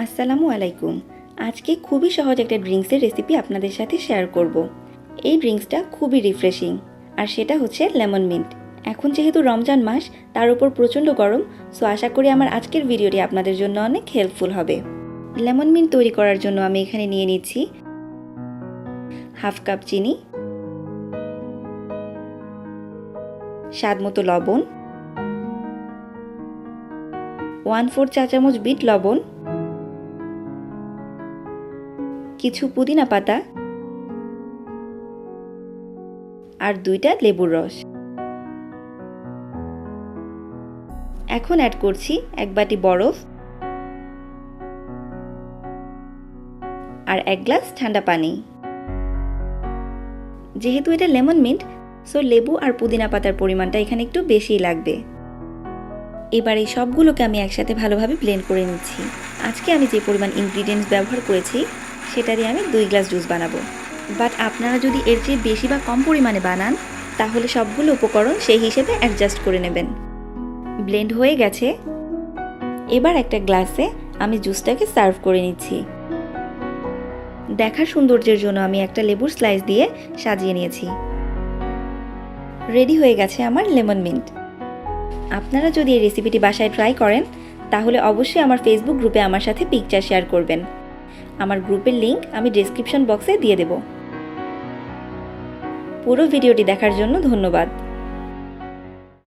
আসসালামু আলাইকুম। আজকে খুবই সহজ একটা ড্রিঙ্কসের রেসিপি আপনাদের সাথে শেয়ার করব। এই ড্রিঙ্কসটা খুবই রিফ্রেশিং, আর সেটা হচ্ছে লেমন মিন্ট। এখন যেহেতু রমজান মাস, তার উপর প্রচণ্ড গরম, সো আশা করি আমার আজকের ভিডিওটি আপনাদের জন্য অনেক হেল্পফুল হবে। লেমন মিন্ট তৈরি করার জন্য আমি এখানে নিয়ে নিচ্ছি হাফ কাপ চিনি, স্বাদমতো লবণ, 1/4 চা চামচ বিট লবণ, কিছু পুদিনা পাতা আর 2টা লেবুর রস। এখন অ্যাড করছি 1 বাটি বরফ আর 1 গ্লাস ঠান্ডা পানি। যেহেতু এটা লেমন মিন্ট, সো লেবু আর পুদিনা পাতার পরিমাণটা এখানে একটু বেশিই লাগবে। এবার এই সবগুলোকে আমি একসাথে ভালোভাবে ব্লেন্ড করে নিচ্ছি। আজকে আমি যে পরিমাণ ইনগ্রিডিয়েন্টস ব্যবহার করেছি সেটা দিয়ে আমি 2 গ্লাস জুস বানাবো। বাট আপনারা যদি এর চেয়ে বেশি বা কম পরিমাণে বানান, তাহলে সবগুলো উপকরণ সেই হিসেবে অ্যাডজাস্ট করে নেবেন। ব্লেন্ড হয়ে গেছে। এবার একটা গ্লাসে আমি জুসটাকে সার্ভ করে নিচ্ছি। দেখার সৌন্দর্যের জন্য আমি একটা লেবুর স্লাইস দিয়ে সাজিয়ে নিয়েছি। রেডি হয়ে গেছে আমার লেমন মিন্ট। আপনারা যদি এই রেসিপিটি বাসায় ট্রাই করেন, তাহলে অবশ্যই আমার ফেসবুক গ্রুপে আমার সাথে পিকচার শেয়ার করবেন। আমার গ্রুপের লিংক আমি ডেসক্রিপশন বক্সে দিয়ে দেব। পুরো ভিডিওটি দেখার জন্য ধন্যবাদ।